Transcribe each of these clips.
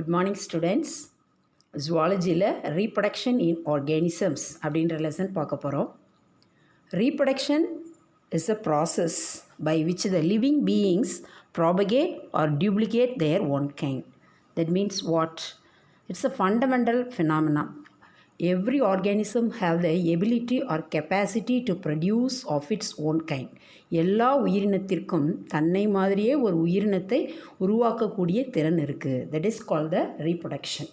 Good morning students. ஜுவாலஜியில் reproduction in organisms அப்படின்ற lesson பார்க்க போகிறோம். Reproduction is a process by which the living beings propagate or duplicate their own kind. That means what? It's a fundamental phenomena. Every organism have the ability or capacity to produce of its own kind. எல்லா உயிரினத்திற்கும் தன்னை மாதிரியே ஒரு உயிரினத்தை உருவாக்கக்கூடிய திறன் இருக்குது. That is called the reproduction.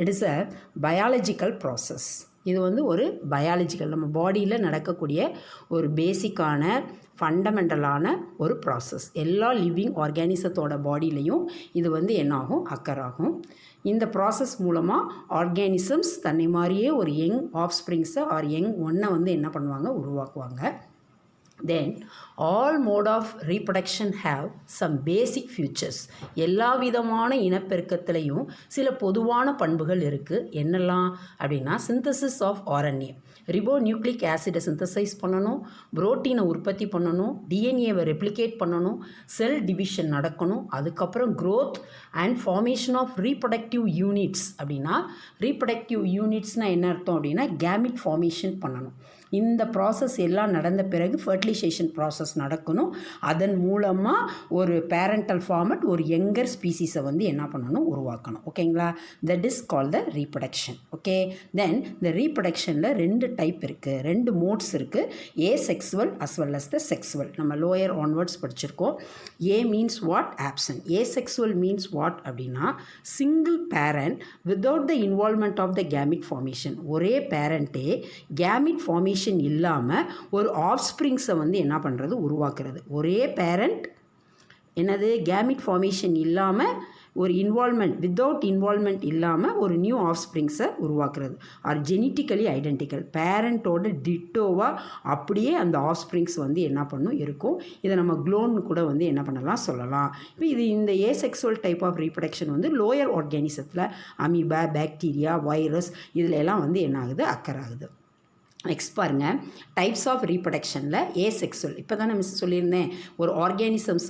It is a biological process. இது ஒரு பயாலஜிக்கல் நம்ம பாடியில் நடக்கக்கூடிய ஒரு பேசிக்கான ஃபண்டமெண்டலான ஒரு ப்ராசஸ். எல்லா லிவிங் ஆர்கானிசத்தோட பாடியிலையும் இது என்னாகும் அக்கர் ஆகும். இந்த ப்ராசஸ் மூலமாக ஆர்கானிசம்ஸ் தன்னை மாதிரியே ஒரு யங் ஆஃப்ஸ்ப்ரிங்ஸை ஆர் யங் ஒன்றை என்ன பண்ணுவாங்க, உருவாக்குவாங்க. Then all mode of reproduction have some basic features. எல்லா விதமான இனப்பெருக்கத்திலையும் சில பொதுவான பண்புகள் இருக்குது. என்னெல்லாம் அப்படின்னா, சிந்தசிஸ் ஆஃப் RNA, ரிபோநியூக்ளிக் ஆசிடை சிந்தசைஸ் பண்ணணும், புரோட்டீனை உற்பத்தி பண்ணணும், டிஎன்ஏவை ரெப்ளிகேட் பண்ணணும், செல் டிவிஷன் நடக்கணும், அதுக்கப்புறம் growth and formation of reproductive units. அப்படின்னா ரீப்ரொடக்டிவ் யூனிட்ஸ்னால் என்ன அர்த்தம் அப்படின்னா, கேமிட் ஃபார்மேஷன் பண்ணணும். இந்த ப்ராசஸ் எல்லாம் நடந்த பிறகு ஃபர்டிலைசேஷன் ப்ராசஸ் நடக்கணும். அதன் மூலமாக ஒரு பேரண்டல் ஃபார்மட் ஒரு யங்கர் ஸ்பீசிஸை என்ன பண்ணணும், உருவாக்கணும். ஓகேங்களா? That is call the reproduction. Okay, then இந்த ரீப்ரொடக்ஷனில் 2 டைப் இருக்குது, 2 மோட்ஸ் இருக்குது. Asexual as well as the sexual. நம்ம லோயர் ஆன்வர்ட்ஸ் படிச்சிருக்கோம். A means what? Absent. Asexual means what அப்படின்னா, single parent without the involvement of the gamete formation. ஒரே பேரண்ட்டே gamete formation இல்லாமல் ஒரு ஆஃப்ஸ்ப்ரிங்ஸை என்ன பண்ணுறது, உருவாக்குறது. ஒரே பேரண்ட் என்னது, கேமிட் ஃபார்மேஷன் இல்லாமல் ஒரு இன்வால்மெண்ட், வித்தவுட் இன்வால்மெண்ட் இல்லாமல் ஒரு நியூ ஆஃப்ஸ்ப்ரிங்ஸை உருவாக்குறது. ஆர் ஜெனட்டிக்கலி ஐடென்டிக்கல், பேரண்ட்டோட டிட்டோவாக அப்படியே அந்த ஆஃப்ஸ்ப்ரிங்ஸ் என்ன பண்ணும், இருக்கும். இதை நம்ம க்ளோன் கூட என்ன பண்ணலாம், சொல்லலாம். இப்போ இந்த asexual type of reproduction lower ஆர்கானிசத்தில் அமீபா, பாக்டீரியா, வைரஸ் இதில் எல்லாம் என்ன ஆகுது, அக்கர் ஆகுது. நெக்ஸ்ட் பாருங்கள், டைப்ஸ் ஆஃப் ரீப்ரொடக்ஷனில் ஏசெக்சுவல். இப்போ தான் நான் சொல்லியிருந்தேன், ஒரு ஆர்கானிசம்ஸ்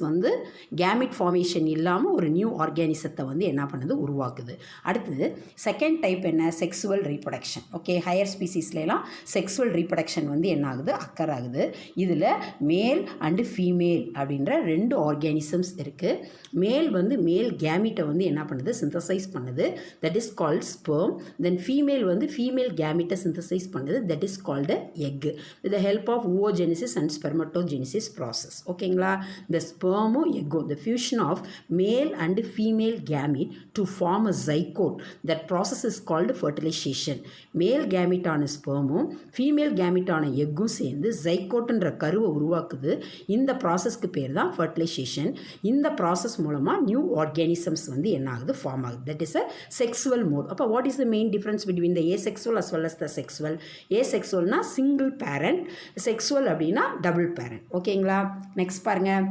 கேமிட் ஃபார்மேஷன் இல்லாமல் ஒரு நியூ ஆர்கானிசத்தை என்ன பண்ணுது, உருவாக்குது. அடுத்தது செகண்ட் டைப் என்ன, செக்ஸுவல் ரீப்ரொடக்ஷன். ஓகே, ஹையர் ஸ்பீசிஸ்லாம் செக்ஸுவல் ரீப்ரொடக்ஷன் என்ன ஆகுது, அக்கர் ஆகுது. இதில் மேல் அண்டு ஃபீமேல் அப்படின்ற 2 ஆர்கானிசம்ஸ் இருக்குது. மேல் மேல் கேமிட்டை என்ன பண்ணுது, சிந்தசைஸ் பண்ணுது. That is called sperm. Then female female கேமிட்டை சிந்தசைஸ் பண்ணுது. That is called a egg with the help of oogenesis and spermatogenesis process. ஓகேங்களா? the sperm egg, the fusion of male and female gamete to form a zygote. That process is called fertilization. male gamete ஆன ஸ்பெர்மும் female gamete ஆன எக்கும் சேர்ந்து ஜைகோட்ன்ற கருவை உருவாக்குது. இந்த ப்ராசஸ்க்கு பேர் தான் fertilisation. இந்த ப்ராசஸ் மூலமாக நியூ ஆர்கானிசம்ஸ் என்ன ஆகுது, ஃபார்ம் ஆகுது. That is a sexual mode. அப்போ what is the main difference between the asexual as well as the sexual? ஏசெக்சுவல்னா சிங்கிள் பேரண்ட், செக்ஸுவல் அப்படின்னா டபுள் பேரண்ட். ஓகேங்களா? நெக்ஸ்ட் பாருங்கள்,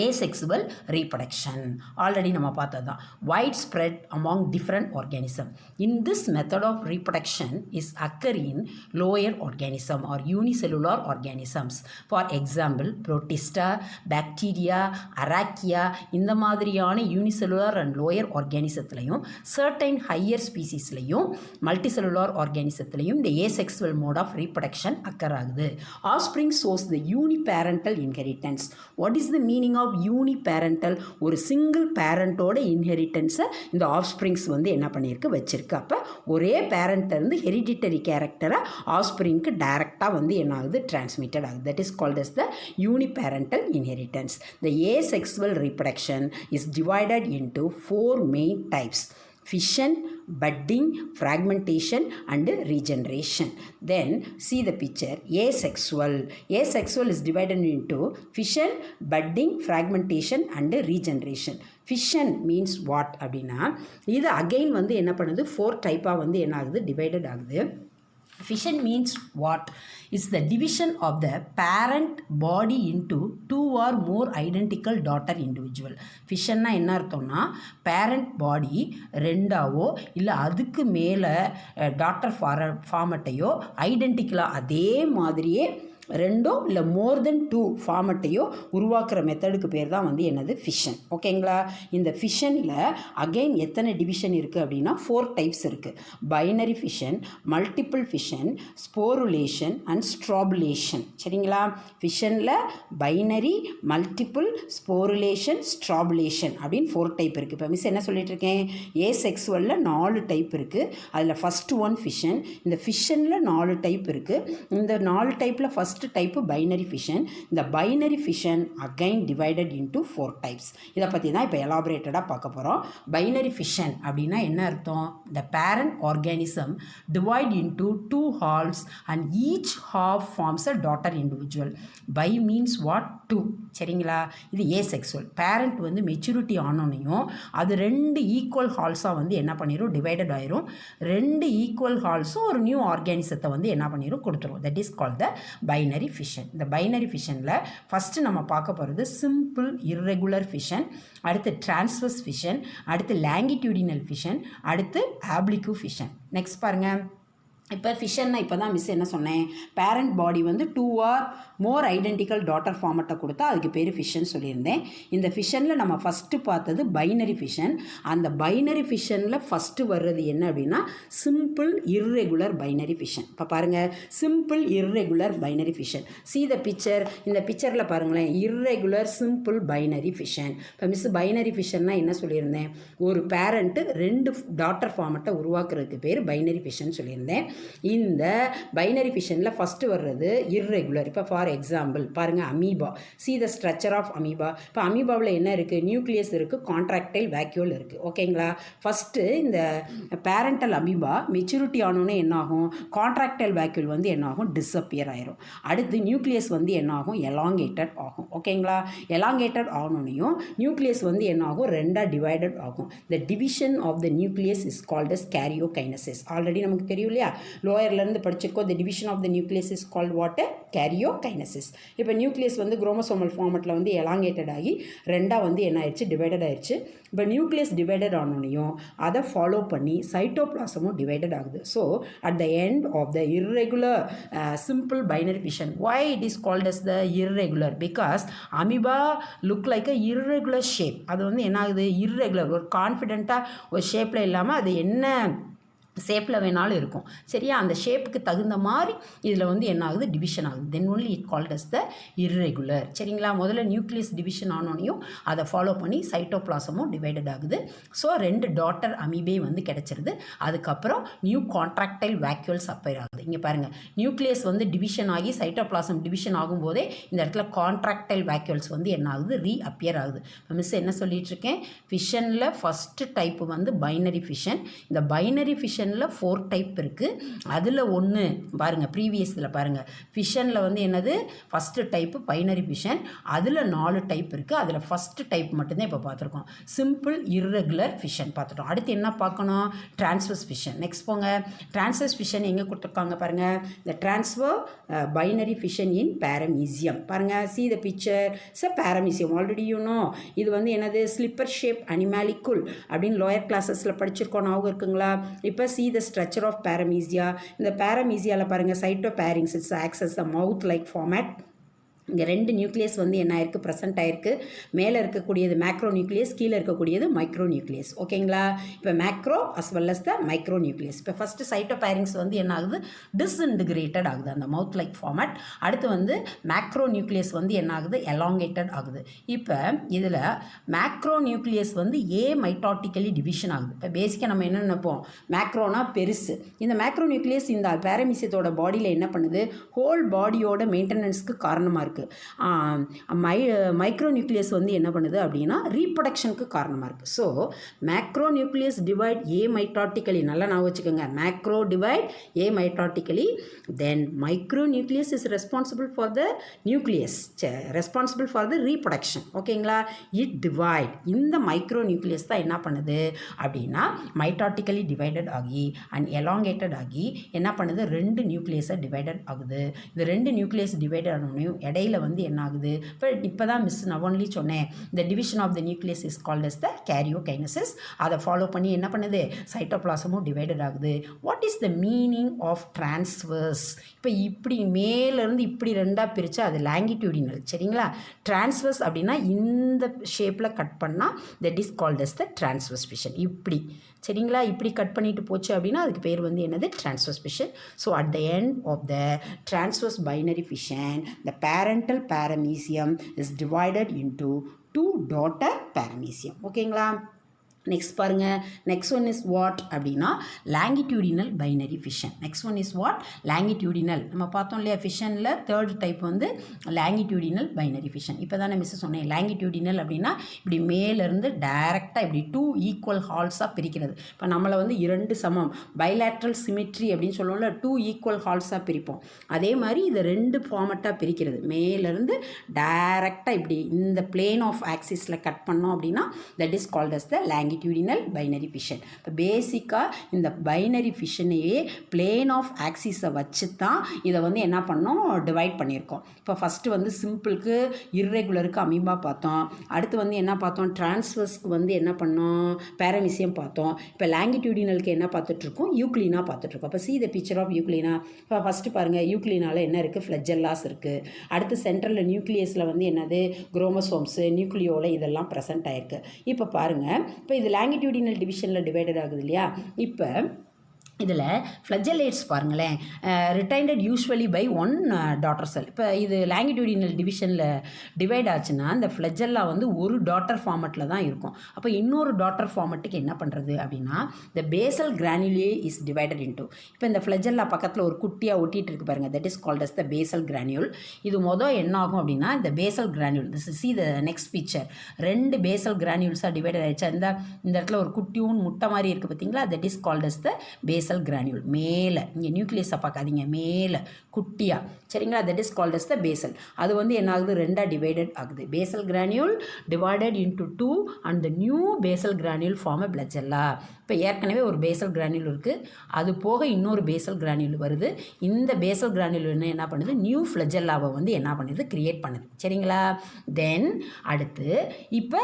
asexual reproduction. ஆல்ரெடி நம்ம பார்த்தது தான். Widespread among different organism. In this method of reproduction is occur in lower organism or unicellular organisms. For example protista, bacteria, archaea இந்த மாதிரியான unicellular and lower ஆர்கானிசத்துலையும் certain higher ஸ்பீசிஸ்லையும் multicellular ஆர்கானிசத்துலையும் இந்த asexual mode of reproduction occur ஆகுது. Offspring source the uniparental inheritance. What is the meaning of uniparental? ஒரு single பேரண்டோட இன்ஹெரிட்டன்ஸை இந்த ஆஃப்ஸ்ப்ரிங்ஸ் என்ன பண்ணியிருக்கு, வச்சிருக்கு. அப்போ ஒரே பேரண்ட்லேருந்து ஹெரிடிட்டரி கேரக்டரை ஆஃப்ஸ்ப்ரிங்க்கு டைரெக்டாக என்ன ஆகுது, டிரான்ஸ்மிட்டட் ஆகுது. That is called as the uniparental inheritance. The asexual reproduction is divided into 4 main types: fission, budding, fragmentation and regeneration. Then see the picture. Asexual is divided into fission, budding, fragmentation and regeneration. Fission means what அப்படின்னா, இது again என்ன பண்ணுது, 4 டைப்பாக என்ன ஆகுது, divided ஆகுது. Fission means what? It's the division of the parent body into 2 or more identical daughter individual. Fission என்ன அர்த்தம்னா, parent body 2ஆவோ இல்லை அதுக்கு மேலே டாட்டர் ஃபார்மட்டையோ ஐடென்டிக்கலாக அதே மாதிரியே ரெண்டோ இல்லை மோர் தென் 2 ஃபார்மெட்டையோ உருவாக்குற மெத்தடுக்கு பேர் தான் வந்து என்னது ஃபிஷன். ஓகேங்களா? இந்த ஃபிஷனில் அகெயின் எத்தனை டிவிஷன் இருக்குது அப்படின்னா 4 டைப்ஸ் இருக்குது. Binary fission, multiple fission, sporulation and strobilation. சரிங்களா? ஃபிஷனில் பைனரி, மல்டிபிள், ஸ்போருலேஷன், ஸ்ட்ராபுலேஷன் அப்படின்னு 4 டைப் இருக்குது. இப்போ மிஸ் என்ன சொல்லிட்டு இருக்கேன்? ஏசெக்சுவலில் 4 டைப் இருக்குது. அதில் ஃபஸ்ட்டு ஒன் ஃபிஷன். இந்த ஃபிஷனில் 4 டைப் இருக்குது. இந்த 4 டைப்பில் ஃபஸ்ட்டு டைப்பு பைனரி ஃபிஷன். இந்த binary fission again divided into 4 types. இதை பற்றி தான் இப்போ எலாபரேட்டடாக பார்க்க போகிறோம். பைனரி ஃபிஷன் அப்படின்னா என்ன அர்த்தம்? The parent organism divide into 2 halves and each half forms a daughter individual. By means what? 2. சரிங்களா? இது ஏசெக்சுவல். பேரண்ட் வந்து மெச்சூரிட்டி ஆனோனையும் அது 2 ஈக்குவல் ஹால்ஸாக வந்து என்ன பண்ணிடும்? டிவைடட் ஆயிரும். 2 ஈக்குவல் ஹால்ஸும் ஒரு நியூ ஆர்கானிசத்தை வந்து என்ன பண்ணிடும்? கொடுத்துரும். That is call the binary fission. இந்த பைனரி ஃபிஷனில் ஃபஸ்ட்டு நம்ம பார்க்க போகிறது சிம்பிள் இர்ரெகுலர் ஃபிஷன், அடுத்து டிரான்ஸ்வர்ஸ் ஃபிஷன், அடுத்து லாங்கிடியூடினல் ஃபிஷன், அடுத்து ஆப்ளிக்யூ ஃபிஷன். நெக்ஸ்ட் பாருங்கள். இப்போ ஃபிஷன்னா இப்போ தான் மிஸ் என்ன சொன்னேன்? பேரண்ட் பாடி வந்து 2 or more ஐடென்டிக்கல் டாட்டர் ஃபார்மெட்டை கொடுத்தா அதுக்கு பேர் ஃபிஷன் சொல்லியிருந்தேன். இந்த ஃபிஷனில் நம்ம ஃபஸ்ட்டு பார்த்தது பைனரி ஃபிஷன். அந்த பைனரி ஃபிஷனில் ஃபஸ்ட்டு வர்றது என்ன அப்படின்னா சிம்பிள் இர்ரெகுலர் பைனரி ஃபிஷன். இப்போ பாருங்கள், simple irregular binary fission. See the picture. இந்த பிக்சரில் பாருங்களேன், இர்ரெகுலர் சிம்பிள் பைனரி ஃபிஷன். இப்போ மிஸ் பைனரி ஃபிஷன்னா என்ன சொல்லியிருந்தேன்? ஒரு பேரண்ட்டு 2 டாட்டர் ஃபார்மெட்டை உருவாக்குறதுக்கு பேர் பைனரி ஃபிஷன் சொல்லியிருந்தேன். இந்த பைனரி ஃபிஷனில் ஃபஸ்ட்டு வர்றது இர்ரெகுலர். இப்போ ஃபார் எக்ஸாம்பிள் பாருங்கள், amoeba. See the structure of amoeba. இப்போ அமீபாவில் என்ன இருக்குது? நியூக்ளியஸ் இருக்குது, கான்ட்ராக்டைல் வேக்யூல் இருக்குது. ஓகேங்களா? ஃபஸ்ட்டு இந்த பேரண்டல் அமீபா மெச்சூரிட்டி ஆனோன்னே என்னாகும்? கான்ட்ராக்டைல் வேக்யூல் வந்து என்னாகும்? டிஸப்பியர் ஆயிரும். அடுத்து நியூக்ளியஸ் வந்து என்னாகும்? எலாங்கேட்டட் ஆகும். ஓகேங்களா? எலாங்கேட்டட் ஆனோனையும் நியூக்ளியஸ் வந்து என்னாகும்? 2ஆக டிவைடட் ஆகும். இந்த division of the nucleus is called as karyokinesis. Already நமக்கு தெரியும் இல்லையா? லோயர்லேருந்து படிச்சிருக்கோம். The division of the nucleus is called what? Karyokinesis. இப்போ நியூக்ளியஸ் வந்து குரோமோசோமல் ஃபார்மெட்டில் வந்து எலாங்கேட்டட் ஆகி 2ஆக வந்து என்ன ஆயிடுச்சு? டிவைடட் ஆயிடுச்சு. இப்போ நியூக்ளியஸ் டிவைடட் ஆனோனையும் அதை ஃபாலோ பண்ணி சைட்டோபிளாசமும் டிவைடட் ஆகுது. So at the end of the irregular simple binary fission, why it is called as the irregular? Because amoeba look like a irregular shape. அது வந்து என்ன ஆகுது? இர்ரெகுலர், ஒரு கான்ஃபிடென்ட்டாக ஒரு ஷேப்பில் இல்லாமல் அது என்ன ஷேப்பில் வேணாலும் இருக்கும். சரியா? அந்த ஷேப்புக்கு தகுந்த மாதிரி இதில் வந்து என்ன ஆகுது? டிவிஷன் ஆகுது. Then only it called as the irregular. சரிங்களா? முதல்ல நியூக்ளியஸ் டிவிஷன் ஆனோனையும் அதை ஃபாலோ பண்ணி சைட்டோபிளாசமும் டிவைடட் ஆகுது. ஸோ 2 டாட்டர் அமீபே வந்து கிடச்சிருது. அதுக்கப்புறம் நியூ கான்ட்ராக்டைல் வேக்யூல்ஸ் அப்பேர் ஆகுது. இங்கே பாருங்கள், நியூக்ளியஸ் வந்து டிவிஷன் ஆகி சைட்டோபிளாசம் டிவிஷன் ஆகும்போதே இந்த இடத்துல கான்ட்ராக்டைல் வேக்யூல்ஸ் வந்து என்ன ஆகுது? ரீஅப்பியர் ஆகுது. இப்போ மிஸ் என்ன சொல்லிட்டு இருக்கேன்? ஃபிஷனில் ஃபஸ்ட்டு டைப்பு வந்து பைனரி ஃபிஷன். இந்த பைனரி ஃபிஷன் 4 டைப் இருக்குது. அதில் ஒன்று பாருங்கள், ப்ரீவியஸில் பாருங்கள், ஃபிஷனில் வந்து என்னது? First type binary fission. அதில் 4 டைப் இருக்குது. அதில் ஃபஸ்ட்டு டைப் மட்டும்தான் இப்போ பார்த்துருக்கோம். சிம்பிள் இர்ரெகுலர் ஃபிஷன் பார்த்துட்டோம். அடுத்து என்ன பார்க்கணும்? Transverse fission. நெக்ஸ்ட் போங்க. டிரான்ஸ்வர்ஸ் ஃபிஷன் எங்கே கொடுத்துருக்காங்க பாருங்கள். இந்த transfer binary fission in paramecium. பாருங்கள், see the picture. It's a paramecium. Already you know. இது வந்து என்னது? ஸ்லிப்பர் ஷேப் அனிமாலிக்குள் அப்படின்னு லோயர் கிளாஸஸில் படிச்சிருக்கோம். ஞாபகம் இருக்குங்களா? இப்போ see the structure of paramecia. இந்த paramecia பாருங்கள், cytopharynx it acts as a mouth like format. இங்கே 2 நியூக்ளியஸ் வந்து என்ன ஆயிருக்கு? ப்ரெசென்ட் ஆயிருக்கு. மேலே இருக்கக்கூடியது மேக்ரோ நியூக்ளியஸ், கீழே இருக்கக்கூடியது மைக்ரோ நியூக்ளியஸ். ஓகேங்களா? இப்போ macro as well as the micro nucleus. இப்போ ஃபஸ்ட்டு சைட்டோபேரிங்ஸ் வந்து என்ன ஆகுது? டிஸ்இன்டிகிரேட்டட் ஆகுது, அந்த மவுத் லைக் ஃபார்மேட். அடுத்து வந்து மேக்ரோ நியூக்ளியஸ் வந்து என்ன ஆகுது? எலாங்கேட்டட் ஆகுது. இப்போ இதில் மேக்ரோ நியூக்ளியஸ் வந்து மைட்டாட்டிக்கலி டிவிஷன் ஆகுது. இப்போ பேசிக்காக நம்ம என்ன நினைப்போம்? மேக்ரோனா பெருசு. இந்த மேக்ரோ நியூக்ளியஸ் இந்த பேரமீசியத்தோட பாடியில் என்ன பண்ணுது? ஹோல் பாடியோட மெயின்டெனன்ஸ்க்கு காரணமாக இருக்குது. மைக்ரோ நியூக்ளியஸ் வந்து என்ன பண்ணுது அப்படின்னா ரீப்ரொடக்ஷனுக்கு காரணமாக இருக்குது. So macro nucleus divide mitotically. நல்லா நான் வச்சுக்கோங்க, macro divide mitotically. Then micro nucleus is responsible for the nucleus, responsible for the reproduction. ஓகேங்களா? It divide. இந்த மைக்ரோ நியூக்ளியஸ் தான் என்ன பண்ணுது அப்படின்னா மைட்டாட்டிக்கலி டிவைடட் ஆகி அண்ட் எலாங்கேட்டட் ஆகி என்ன பண்ணுது? 2 நியூக்ளியஸை டிவைடட் ஆகுது. இந்த 2 நியூக்ளியஸ் டிவைடட் ஆனோனையும் இடையில இடையில வந்து என்ன ஆகுது, இப்போ தான் மிஸ் நான் ஒன்லி சொன்னேன், இந்த division of the nucleus is called as the karyokinesis. அதை ஃபாலோ பண்ணி என்ன பண்ணுது, சைட்டோபிளாசமும் டிவைடட் ஆகுது. What is the meaning of transverse? இப்போ இப்படி மேலேருந்து இப்படி ரெண்டாக பிரித்தா அது லாங்கிடியூடினல். சரிங்களா? டிரான்ஸ்வர்ஸ் அப்படின்னா இந்த ஷேப்பில் கட் பண்ணால் that is called as the transverse fission. இப்படி சரிங்களா, இப்படி கட் பண்ணிட்டு போச்சு அப்படின்னா அதுக்கு பேர் வந்து என்னது, transverse fission. So at the end of the transverse binary fission the parental paramecium is divided into 2 daughter paramecium. ஓகேங்களா? நெக்ஸ்ட் பாருங்கள், நெக்ஸ்ட் ஒன் இஸ் வாட் அப்படின்னா longitudinal binary fission. Next one is what, longitudinal. நம்ம பார்த்தோம் இல்லையா ஃபிஷனில் third type வந்து longitudinal binary fission. இப்போ தான் நான் மிஸ் சொன்னேன், லாங்கிடியூடினல் அப்படின்னா இப்படி மேலேருந்து டைரெக்டாக இப்படி 2 ஈக்குவல் ஹால்ஸாக பிரிக்கிறது. இப்போ நம்மளை வந்து 2 சமம் பைலேட்ரல் சிமெட்ரி அப்படின்னு சொல்லுவோம்ல, 2 ஈக்குவல் ஹால்ஸாக பிரிப்போம். அதே மாதிரி இதை 2 ஃபார்மட்டாக பிரிக்கிறது. மேலேருந்து டைரெக்டாக இப்படி இந்த பிளேன் ஆஃப் ஆக்சிஸில் கட் பண்ணோம் அப்படின்னா that is called as the longitudinal binary fission. இப்போ பேசிக்காக இந்த பைனரி ஃபிஷனையே பிளேன் ஆஃப் ஆக்சிஸை வச்சு தான் இதை வந்து என்ன பண்ணோம், டிவைட் பண்ணியிருக்கோம். இப்போ ஃபஸ்ட்டு வந்து சிம்பிளுக்கு இர்ரெகுலருக்கு அமீபா பார்த்தோம். அடுத்து வந்து என்ன பார்த்தோம், டிரான்ஸ்வர்ஸ்க்கு வந்து என்ன பண்ணோம், பாரமீசியம் பார்த்தோம். இப்போ லாங்கிடியூடினலுக்கு என்ன பார்த்துட்ருக்கோம், யூக்ளினா பார்த்துட்ருக்கோம். இப்போ see the picture of Euglena. இப்போ ஃபஸ்ட்டு பாருங்கள், யூக்ளினாவில் என்ன இருக்குது, ஃப்ளெஜெல்லாஸ் இருக்குது. அடுத்து சென்ட்ரலில் நியூக்ளியஸில் வந்து என்னது, குரோமோசோம்ஸு, நியூக்ளியோவில் இதெல்லாம் ப்ரெசென்ட் ஆகிருக்கு. இப்போ பாருங்கள், இப்போ இது லாங்கிடியூடினல் டிவிஷனில் டிவைடட் ஆகுது இல்லையா. இப்போ இதில் ஃப்ளஜெலேட்ஸ் பாருங்களேன், ரிட்டைண்டட் யூஸ்வலி பை 1 டாட்டர் செல். இப்போ இது லாங்கிடியூடினல் டிவிஷனில் டிவைட் ஆச்சுன்னா இந்த ஃப்ளஜெல்லா வந்து ஒரு டாட்டர் ஃபார்மெட்டில் தான் இருக்கும். அப்போ இன்னொரு டாட்டர் ஃபார்மெட்டுக்கு என்ன பண்ணுறது அப்படின்னா இந்த basal granule is divided into. இப்போ இந்த ஃப்ளஜெல்லா பக்கத்தில் ஒரு குட்டியாக ஒட்டிகிட்டு இருக்கு பாருங்கள், that is called as the basal granule. இது மொதல் என்ன ஆகும் அப்படின்னா இந்த basal granule, this is see the next picture, 2 basal கிரானியூல்ஸாக டிவைடட் ஆகிடுச்சு. இந்த இடத்துல ஒரு குட்டியும் முட்டை மாதிரி இருக்குது பார்த்தீங்களா, that is called as the basal granule. மேலே இங்கே நியூக்ளியஸை பார்க்காதீங்க, மேலே குட்டியாக, சரிங்களா, that is called as the basal. அது வந்து என்ன ஆகுது, 2 டிவைடட் ஆகுது. Basal granule divided into 2 and the new basal granule form a flagella. இப்போ ஏற்கனவே ஒரு பேசல் கிரானியூல் இருக்குது, அது போக இன்னொரு பேசல் கிரானியூல் வருது. இந்த பேசல் கிரானியூல் என்ன பண்ணுது, நியூ ஃப்ளஜெல்லாவை வந்து என்ன பண்ணுது, கிரியேட் பண்ணுது. சரிங்களா? தென் அடுத்து இப்போ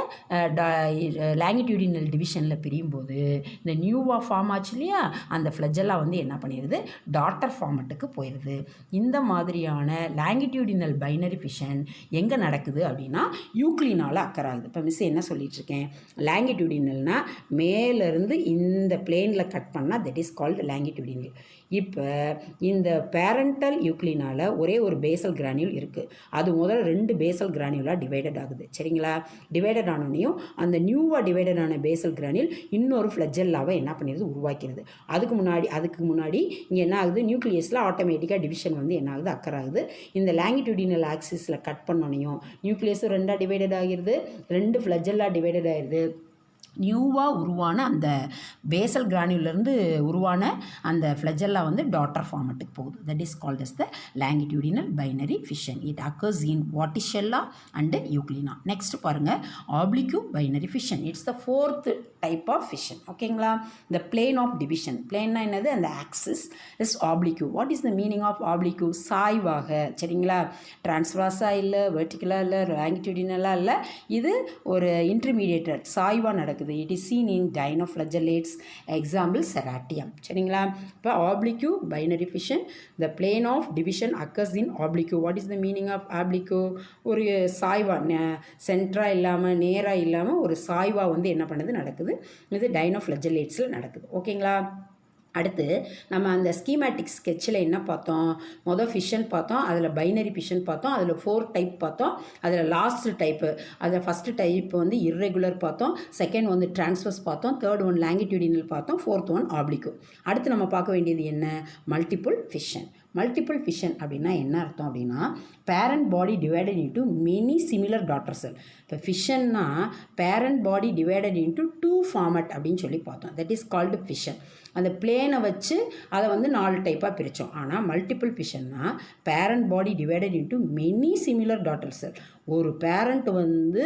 லாங்கிடியூடினல் டிவிஷனில் பிரியும் போது இந்த நியூவாக ஃபார்ம் ஆச்சு இல்லையா, அந்த ஃப்ளஜெல்லா வந்து என்ன பண்ணிடுது, டாட்டர் ஃபார்மெட்டுக்கு போயிடுது. இந்த மாதிரியான லாங்கிடியூடினல் பைனரி ஃபிஷன் எங்கே நடக்குது அப்படின்னா யூக்ளினால அக்கர் ஆகுது. இப்போ மிஸ் என்ன சொல்லிகிட்ருக்கேன், லாங்கிடியூடினல்னால் மேலேருந்து இந்த பிளேனில் கட் பண்ணால் தட் இஸ் கால்டு லாங்கிடியூடினல். இப்போ இந்த பேரண்டல் யூக்ளினால் ஒரே ஒரு பேசல் கிரானியூல் இருக்குது, அது முதல்ல 2 பேசல் கிரானியூலாக டிவைடட் ஆகுது. சரிங்களா? டிவைடட் ஆனோனையும் அந்த நியூவாக டிவைடட் ஆன பேசல் கிரானியூல் இன்னொரு ஃப்ளஜெல்லாவை என்ன பண்ணிடுது, உருவாக்கிறது. அதுக்கு முன்னாடி இங்கே என்ன ஆகுது, நியூக்ளியஸில் ஆட்டோமேட்டிக்காக டிவிஷன் வந்து என்ன ஆகுது, அக்கர் ஆகுது. இந்த லாங்கிடியூடினல் ஆக்சிஸில் கட் பண்ணோனையும் நியூக்ளியஸும் 2 டிவைடட் ஆகிடுது, 2 ஃப்ளஜெல்லா டிவைடட் ஆகிடுது. நியூவாக உருவான அந்த பேசல் கிரானியூலேருந்து உருவான அந்த ஃப்ளஜெல்லா வந்து டாட்டர் ஃபார்மெட்டுக்கு போகுது. That is called as the longitudinal binary fission. It occurs in vorticella and euglena. Next பாருங்கள், oblique binary fission. It's the 4th type of fission. ஓகேங்களா? இந்த பிளேன் ஆஃப் டிவிஷன், பிளேன்னா என்னது, அந்த axis is oblique. What is the meaning of oblique? சாய்வாக. சரிங்களா? டிரான்ஸ்வர்ஸாக இல்லை, வெர்டிகலாக இல்லை, லாங்கிடியூடினலாக இல்லை, இது ஒரு இன்டர்மீடியேட்டட் சாய்வாக நடக்குது. It is seen in dinoflagellates, example Ceratium. சரிங்களா? இப்போ oblique binary fission, the plane of division occurs in oblique. What is the meaning of oblique? ஒரு சாய்வா, சென்ட்ரா இல்லாமல் நேராக இல்லாமல் ஒரு சாய்வா வந்து என்ன பண்ணுது, நடக்குது. இது dinoflagellates நடக்குது. ஓகேங்களா? அடுத்து நம்ம அந்த ஸ்கீமேட்டிக் ஸ்கெட்சில் என்ன பார்த்தோம், மொதல் ஃபிஷன் பார்த்தோம், அதில் பைனரி ஃபிஷன் பார்த்தோம், அதில் 4 டைப் பார்த்தோம், அதில் லாஸ்ட் டைப்பு, அதில் ஃபஸ்ட்டு டைப் வந்து இர்ரெகுலர் பார்த்தோம், செகண்ட் வந்து டிரான்ஸ்வர்ஸ் பார்த்தோம், தேர்ட் ஒன் லாங்கிடியூடினல் பார்த்தோம், ஃபோர்த் ஒன் ஆப்ளிக்கு. அடுத்து நம்ம பார்க்க வேண்டியது என்ன, மல்டிபிள் ஃபிஷன். மல்டிபிள் ஃபிஷன் அப்படின்னா என்ன அர்த்தம் அப்படின்னா, parent body divided into many similar daughter cell. இப்போ ஃபிஷன்னா parent body divided into 2 format அப்படின்னு சொல்லி பார்த்தோம். That is called fission. அந்த பிளேனை வச்சு அதை வந்து 4 டைப்பாக பிரித்தோம். ஆனால் மல்டிபிள் ஃபிஷன்னா parent body divided into many similar daughter cell. ஒரு பேரண்ட் வந்து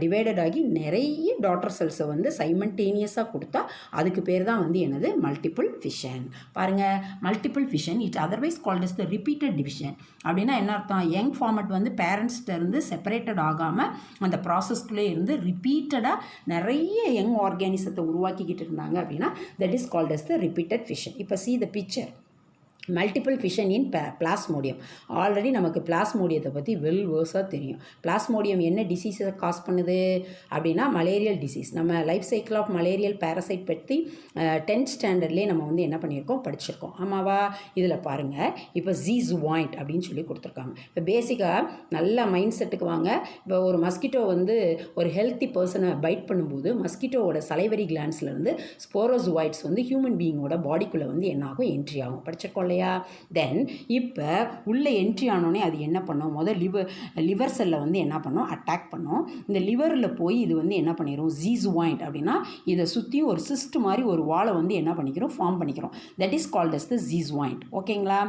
டிவைடட் ஆகி நிறைய டாட்டர் செல்ஸை வந்து சைமல்டேனியஸாக கொடுத்தா அதுக்கு பேர் தான் வந்து என்னது, மல்டிபிள் ஃபிஷன். பாருங்கள், multiple fission it otherwise is called as the repeated division. அப்படின்னா என்ன அர்த்தம், யங் ஃபார்மட் வந்து பேரண்ட்ஸ்கிட்டேருந்து செப்பரேட்டட் ஆகாமல் அந்த ப்ராசஸ்க்குள்ளே இருந்து ரிப்பீட்டடாக நிறைய யங் ஆர்கானிசத்தை உருவாக்கிக்கிட்டு இருந்தாங்க அப்படின்னா that is called as the repeated fission. இப்போ see the picture. Multiple fission in plasmodium. Already நமக்கு பிளாஸ்மோடியத்தை பற்றி வெல் வேர்ஸாக தெரியும். பிளாஸ்மோடியம் என்ன டிசீஸை காஸ் பண்ணுது அப்படின்னா மலேரியல் டிசீஸ். நம்ம life cycle of malarial parasite பற்றி 10th ஸ்டாண்டர்ட்லேயே நம்ம வந்து என்ன பண்ணியிருக்கோம், படிச்சிருக்கோம். ஆமாவா? இதில் பாருங்கள், இப்போ ஜீஸுவாயிண்ட் அப்படின்னு சொல்லி கொடுத்துருக்காங்க. இப்போ பேசிக்காக நல்ல மைண்ட் செட்டுக்கு வாங்க. இப்போ ஒரு மஸ்கிட்டோ வந்து ஒரு ஹெல்த்தி பர்சனை பைட் பண்ணும்போது மஸ்கிட்டோவோட சலைவரி கிளான்ஸ்லேருந்து ஸ்போரோசுவாய்ட்ஸ் வந்து ஹியூமன் பீயிங்கோட பாடிக்குள்ளே வந்து என்னாகும், என்ட்ரி ஆகும். படிச்சிருக்கோம் இல்லையா? தென் இப்போ உள்ளே என்ட்ரி ஆனோடனே அது என்ன பண்ணோம், முதல் லிவர் செல்லை வந்து என்ன பண்ணோம், அட்டாக் பண்ணோம். இந்த லிவரில் போய் இது வந்து என்ன பண்ணிடும், ஜீஸுவாயிண்ட் அப்படின்னா இதை சுற்றி ஒரு சிஸ்ட் மாதிரி ஒரு வாலை வந்து என்ன பண்ணிக்கிறோம், ஃபார்ம் பண்ணிக்கிறோம். தட் இஸ் கால்ட் அஸ் த ஜீஸுவாயிண்ட். ஓகேங்களா?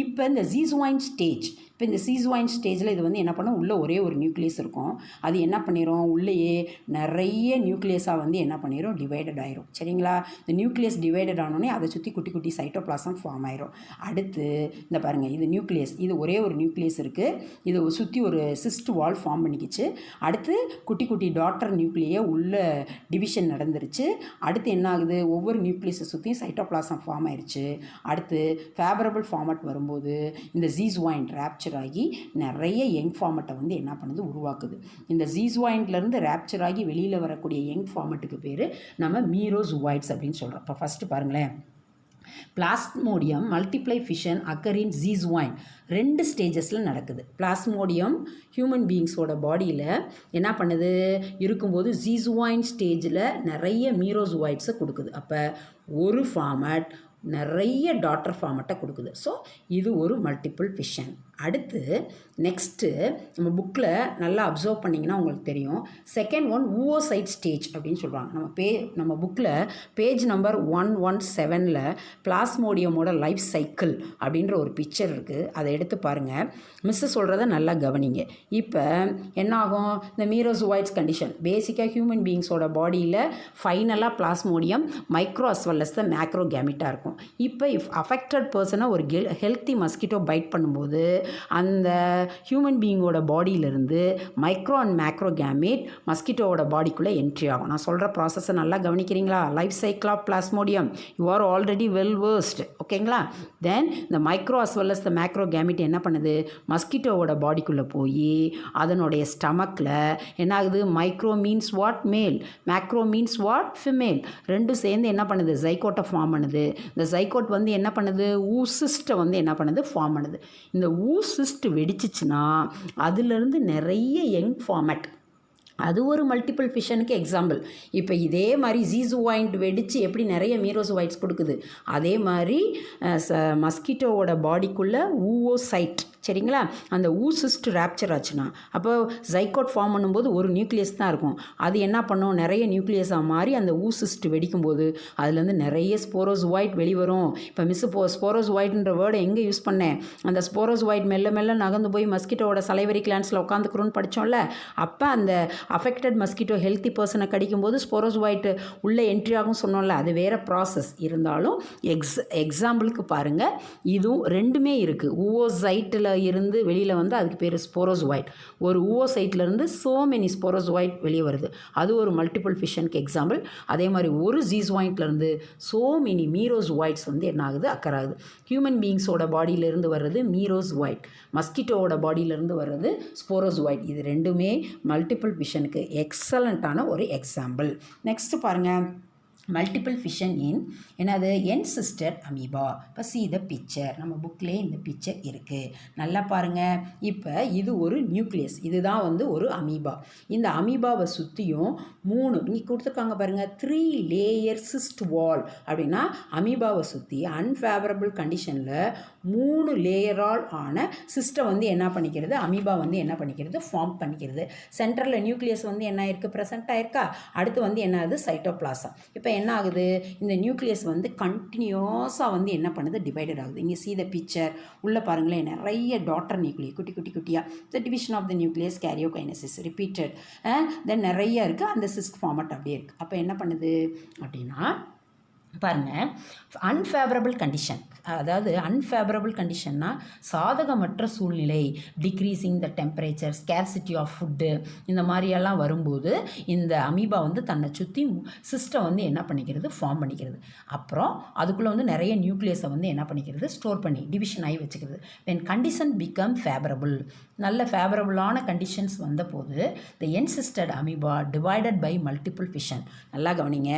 இப்போ இந்த ஜீஸுவாயிண்ட் ஸ்டேஜ், இப்போ இந்த ஜீஸுவாயிண்ட் ஸ்டேஜில் இது வந்து என்ன பண்ணும், உள்ளே ஒரே ஒரு நியூக்ளியஸ் இருக்கும். அது என்ன பண்ணிடும், உள்ளேயே நிறைய நியூக்ளியஸாக வந்து என்ன பண்ணிடும், டிவைடட் ஆயிரும். சரிங்களா? இந்த நியூக்ளியஸ் டிவைடட் ஆனோடனே அதை சுற்றி குட்டி குட்டி சைட்டோபிளாசம் ஃபார்ம் ஆயிரும். அடுத்து இந்த பாருங்கள், இது நியூக்ளியஸ், இது ஒரே ஒரு நியூக்ளியஸ் இருக்குது. இதை சுற்றி ஒரு சிஸ்ட் வால் ஃபார்ம் பண்ணிக்கிச்சு. அடுத்து குட்டி குட்டி டாட்டர் நியூக்ளியை உள்ள டிவிஷன் நடந்துருச்சு. அடுத்து என்ன ஆகுது, ஒவ்வொரு நியூக்ளியஸை சுற்றியும் சைட்டோபிளாசம் ஃபார்ம் ஆயிடுச்சு. அடுத்து ஃபேவரபிள் ஃபார்மட் வரும்போது இந்த ஜீஸுவாயிண்ட் ரேப்சர் ஆகி நிறைய யங் ஃபார்மட்டை வந்து என்ன பண்ணுது, உருவாக்குது. இந்த ஜீஸுவாயிண்ட்லேருந்து ரேப்சர் ஆகி வெளியில் வரக்கூடிய யங் ஃபார்மட்டுக்கு பேர் நம்ம மீரோசுவாய்ட்ஸ் அப்படின்னு சொல்கிறோம். இப்போ ஃபஸ்ட்டு பாருங்களேன், plasmodium multiply fission occur in ஜீஸுவாயிண்ட். 2 ஸ்டேஜஸில் நடக்குது. பிளாஸ்மோடியம் ஹியூமன் பீயிங்ஸோட பாடியில் என்ன பண்ணுது, இருக்கும்போது ஜீஸுவாயிண்ட் ஸ்டேஜில் நிறைய மீரோசுவாய்ட்ஸை கொடுக்குது. அப்போ ஒரு ஃபார்மட் நிறைய டாட்டர் ஃபார்மட்டை கொடுக்குது. ஸோ இது ஒரு மல்டிபிள் ஃபிஷன். அடுத்து நெக்ஸ்ட்டு நம்ம புக்கில் நல்லா அப்சர்வ் பண்ணிங்கன்னா உங்களுக்கு தெரியும். செகண்ட் ஒன் ஊவோசைட் ஸ்டேஜ் அப்படின்னு சொல்கிறாங்க. நம்ம புக்கில் பேஜ் நம்பர் 117 பிளாஸ்மோடியமோட லைஃப் சைக்கிள் அப்படின்ற ஒரு பிக்சர் இருக்குது. அதை எடுத்து பாருங்கள். மிஸ்ஸு சொல்கிறத நல்லா கவனிங்க. இப்போ என்னாகும், இந்த மீரோசுவாய்ட்ஸ் கண்டிஷன் பேசிக்காக ஹியூமன் பீயிங்ஸோட பாடியில் ஃபைனலாக plasmodium micro as well as the macro கேமிட்டாக இருக்கும். இப்போ அஃபெக்டட் பர்சனை ஒரு ஹெல்த்தி மஸ்கிட்டோ பைட் பண்ணும்போது அந்த ஹியூமன் பீயிங்கோட பாடியிலிருந்து மைக்ரோ அண்ட் மேக்ரோ கேமேட் மஸ்கிட்டோவோட பாடிக்குள்ளே என்ட்ரி ஆகும். நான் சொல்கிற ப்ராசஸை நல்லா கவனிக்கிறீங்களா? Life cycle of plasmodium you are already well versed. ஓகேங்களா? தென் இந்த micro as well as the macro gamete என்ன பண்ணுது, மஸ்கிட்டோவோட பாடிக்குள்ளே போய் அதனுடைய ஸ்டமக்கில் என்ன ஆகுது, micro means what, male, macro means what, female. ரெண்டும் சேர்ந்து என்ன பண்ணுது, ஜைகோட்டை ஃபார்ம் பண்ணுது. இந்த ஜைகோட் வந்து என்ன பண்ணுது, ஊசிஸ்ட்டை வந்து என்ன பண்ணுது, ஃபார்ம் பண்ணுது. இந்த ஊசிஸ்ட் வெடிச்சிச்சுன்னா அதுலேருந்து நிறைய யங் ஃபார்மட், அது ஒரு மல்டிபிள் ஃபிஷனுக்கு எக்ஸாம்பிள். இப்போ இதே மாதிரி ஜீஸுவாயிண்ட் வெடித்து எப்படி நிறைய மீரோசுவாய்ட்ஸ் கொடுக்குது, அதே மாதிரி மஸ்கிட்டோவோட பாடிக்குள்ளே ஊவோசைட், சரிங்களா, அந்த ஊசிஸ்ட் ரேப்சர் ஆச்சுன்னா அப்போ ஜைகோட் ஃபார்ம் பண்ணும்போது ஒரு நியூக்ளியஸ் தான் இருக்கும். அது என்ன பண்ணும், நிறைய நியூக்ளியஸாக மாறி அந்த ஊசிஸ்ட் வெடிக்கும்போது அதுலேருந்து நிறைய ஸ்போரோசுவாய்ட் வெளிவரும். இப்போ ஸ்போரோசுவாய்ட்ன்ற வேர்டை எங்கே யூஸ் பண்ணேன், அந்த ஸ்போரோசுவாய்ட் மெல்ல மெல்ல நகர்ந்து போய் மஸ்கிட்டோட சலைவரி கிளான்ஸில் உட்காந்துக்கிறோன்னு படித்தோம்ல. அப்போ அந்த அஃபெக்டட் மஸ்கிட்டோ ஹெல்த்தி பர்சனை கடிக்கும்போது ஸ்போரோசுவாய்ட் உள்ளே என்ட்ரி ஆகும் சொன்னோம்ல, அது வேறு ப்ராசஸ். இருந்தாலும் எக்ஸாம்பிளுக்கு பாருங்கள், இதுவும் ரெண்டுமே இருக்குது. ஊவோசைட்டில் இருந்து வெளியில் வந்து அதுக்கு பேர் ஸ்போரோசுவாய்ட். ஒரு ஊவோசைட்லேருந்து சோ மெனி ஸ்போரோசுவாய்ட் வெளியே வருது, அது ஒரு மல்டிபிள் ஃபிஷனுக்கு எக்ஸாம்பிள். அதே மாதிரி ஒரு ஜீஸுவாய்ட்லேருந்து சோ மெனி மீரோசுவாய்ட்ஸ் வந்து என்ன ஆகுது, அக்கர் ஆகுது. ஹியூமன் பீயிங்ஸோட பாடியிலேருந்து வர்றது மீரோசுவாய்ட், மஸ்கிட்டோவோட பாடியிலேருந்து வர்றது ஸ்போரோசுவாய்ட். இது ரெண்டுமே மல்டிபிள் ஃபிஷனுக்கு எக்ஸலண்ட்டான ஒரு எக்ஸாம்பிள். நெக்ஸ்ட்டு பாருங்கள், மல்டிபிள் ஃபிஷன் இன் என்னது, என்சிஸ்டர் அமீபா. இப்போ see the picture, நம்ம புக்லேயே இந்த பிக்சர் இருக்குது, நல்லா பாருங்கள். இப்போ இது ஒரு நியூக்ளியஸ், இதுதான் வந்து ஒரு அமீபா. இந்த அமீபாவை சுற்றியும் 3 இங்கே கொடுத்துருக்காங்க பாருங்கள், 3 லேயர் சிஸ்ட் வால். அப்படின்னா அமீபாவை சுற்றி அன்ஃபேவரபிள் கண்டிஷனில் 3 லேயரால் ஆன சிஸ்ட்டை வந்து என்ன பண்ணிக்கிறது, அமீபா வந்து என்ன பண்ணிக்கிறது, ஃபார்ம் பண்ணிக்கிறது. சென்டரில் நியூக்ளியஸ் வந்து என்ன இருக்குது, ப்ரெசென்ட் ஆயிருக்கா. அடுத்து வந்து என்ன ஆகுது, சைட்டோபிளாசம். இப்போ என்ன ஆகுது, இந்த நியூக்ளியஸ் வந்து கண்டினியூஸாக வந்து என்ன பண்ணுது, டிவைடட் ஆகுது. இங்கே see the picture, உள்ளே பாருங்களேன், நிறைய டாட்டர் நியூக்ளியை குட்டி குட்டி குட்டியாக, the division of the nucleus karyokinesis repeated, then நிறைய இருக்குது. அந்த சிஸ்ட் ஃபார்மட் அப்படியே இருக்குது. அப்போ என்ன பண்ணுது அப்படின்னா பாருங்கள், அன்ஃபேவரபிள் கண்டிஷன், அதாவது அன்ஃபேவரபிள் கண்டிஷன்னா சாதகமற்ற சூழ்நிலை, decreasing the temperature, scarcity of food, இந்த மாதிரியெல்லாம் வரும்போது இந்த அமீபா வந்து தன்னை சுற்றி சிஸ்டம் வந்து என்ன பண்ணிக்கிறது, ஃபார்ம் பண்ணிக்கிறது. அப்புறம் அதுக்குள்ளே வந்து நிறைய நியூக்ளியஸை வந்து என்ன பண்ணிக்கிறது, ஸ்டோர் பண்ணி டிவிஷன் ஆகி வச்சுக்கிறது. வென் கண்டிஷன் பிகம் ஃபேவரபிள், நல்ல ஃபேவரபுளான கண்டிஷன்ஸ் வந்தபோது the encysted amoeba divided by multiple fission. நல்லா கவனிங்க,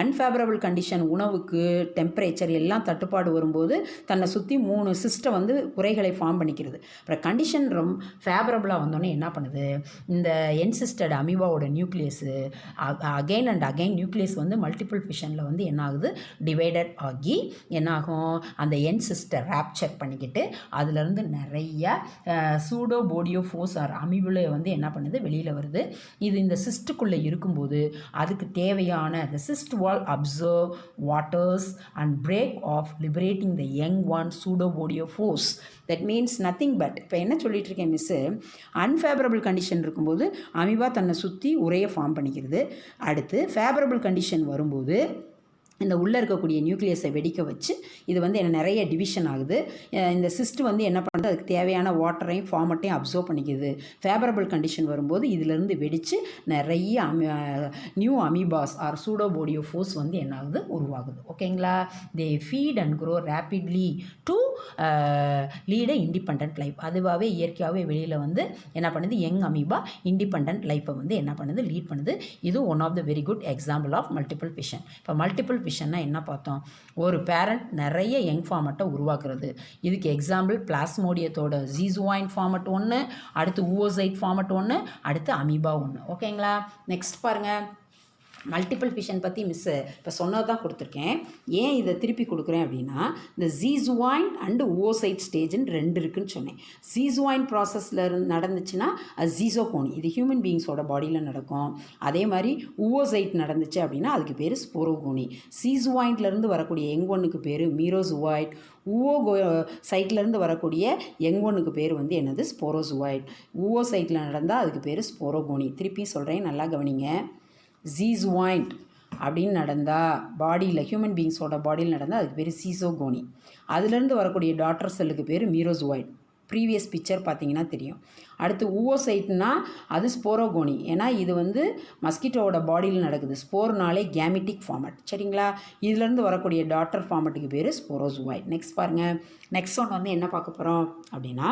அன்ஃபேவரபிள் கண்டிஷன், உணவுக்கு டெம்பரேச்சர் எல்லாம் தட்டுப்பாடு வரும்போது தன்னை சுற்றி 3 சிஸ்டம் வந்து உரைகளை ஃபார்ம் பண்ணிக்கிறது. அப்புறம் கண்டிஷன் ரொம்ப ஃபேவரபுளாக வந்தோடனே என்ன பண்ணுது, இந்த என்சிஸ்டட் அமீபாவோட nucleus again and again nucleus வந்து மல்டிபிள் ஃபிஷனில் வந்து என்ன ஆகுது, டிவைடட் ஆகி என்னாகும், அந்த என்சிஸ்டர் ரேப்சர் பண்ணிக்கிட்டு அதுலேருந்து நிறைய சூடோபோடியோஃபோர்ஸ் ஆர் அமீபுலே வந்து என்ன பண்ணுது, வெளியில் வருது. இது இந்த சிஸ்ட்டுக்குள்ளே இருக்கும்போது அதுக்கு தேவையான the cyst wall absorb waters and break off liberating the young one pseudobodiophores. that means nothing but, இப்போ என்ன சொல்லிட்டு இருக்கேன் மிஸ்ஸு, அன்ஃபேவரபிள் கண்டிஷன் இருக்கும்போது அமீபா தன்னை சுற்றி உரையை ஃபார்ம் பண்ணிக்கிறது. அடுத்து ஃபேவரபிள் கண்டிஷன் வரும்போது இந்த உள்ளே இருக்கக்கூடிய நியூக்ளியஸை வெடிக்க வச்சு இது வந்து என்ன நிறைய டிவிஷன் ஆகுது. இந்த சிஸ்ட் வந்து என்ன பண்ணுறது, அதுக்கு தேவையான வாட்டரையும் ஃபார்மட்டையும் அப்சர்வ் பண்ணிக்குது. ஃபேவரபிள் கண்டிஷன் வரும்போது இதிலேருந்து வெடித்து நிறைய நியூ அமீபாஸ் ஆர் சூடோபோடியோஃபோர்ஸ் வந்து என்ன ஆகுது, உருவாகுது. ஓகேங்களா? தே feet and grow rapidly to lead a independent life. அதுவாகவே இயற்கையாகவே வெளியில் வந்து என்ன பண்ணுது, யங் அமீபா இண்டிபெண்ட் லைஃப்பை வந்து என்ன பண்ணுது, லீட் பண்ணுது. இது one of the very good example of multiple fission. இப்போ மல்டிபிள் ஃபிஷன்னா என்ன பார்த்தோம், ஒரு பேரண்ட் நிறைய யங் ஃபார்மட்டை உருவாக்குறது. இதுக்கு எக்ஸாம்பிள் பிளாஸ்மோடியத்தோட ஜீசுவாயின் ஃபார்மட் ஒன்று, அடுத்து ஊவோசைட் ஃபார்மட் ஒன்று, அடுத்து அமீபா ஒன்று. ஓகேங்களா? நெக்ஸ்ட் பாருங்கள், மல்டிபிள் ஃபிஷன் பற்றி மிஸ்ஸு இப்போ சொன்னது தான் கொடுத்துருக்கேன். ஏன் இதை திருப்பி கொடுக்குறேன் அப்படின்னா, இந்த ஜீசுவாயின் அண்டு ஓசைட் ஸ்டேஜ்னு 2 இருக்குதுன்னு சொன்னேன். ஜீசுவாயின் ப்ராசஸில் நடந்துச்சுன்னா அது ஜீசோகோனி, இது ஹியூமன் பீயிங்ஸோட பாடியில் நடக்கும். அதே மாதிரி ஊவோசைட் நடந்துச்சு அப்படின்னா அதுக்கு பேர் ஸ்போரோகோனி. ஜீசுவாயின்லேருந்து வரக்கூடிய யங் ஒன்னுக்கு பேர் மீரோசுவாய்ட், சைட்லேருந்து வரக்கூடிய யங் ஒன்னுக்கு பேர் வந்து என்னது, ஸ்போரோசுவாய்ட். ஊவோசைட்டில் நடந்தால் அதுக்கு பேர் ஸ்போரோகோனி. திருப்பி சொல்கிறேன், நல்லா கவனிங்க. ஜீசுவாயிண்ட் அப்படின்னு நடந்தால் பாடியில், ஹியூமன் பீயிங்ஸோட பாடியில் நடந்தால் அதுக்கு பேர் சீசோகோனி. அதுலேருந்து வரக்கூடிய டாட்டர் செல்லுக்கு பேர் மீரோசுவாய்ட். ப்ரீவியஸ் பிக்சர் பார்த்தீங்கன்னா தெரியும். அடுத்து ஊவோசைட்னா அது ஸ்போரோகோனி, ஏன்னா இது வந்து மஸ்கிட்டோவோட பாடியில் நடக்குது. ஸ்போர்னாலே கேமிட்டிக் ஃபார்மட். சரிங்களா? இதுலேருந்து வரக்கூடிய டாட்டர் ஃபார்மட்டுக்கு பேர் ஸ்போரோசுவாய்ட். நெக்ஸ்ட் பாருங்கள், நெக்ஸ்ட் ஒன் வந்து என்ன பார்க்க போகிறோம் அப்படின்னா,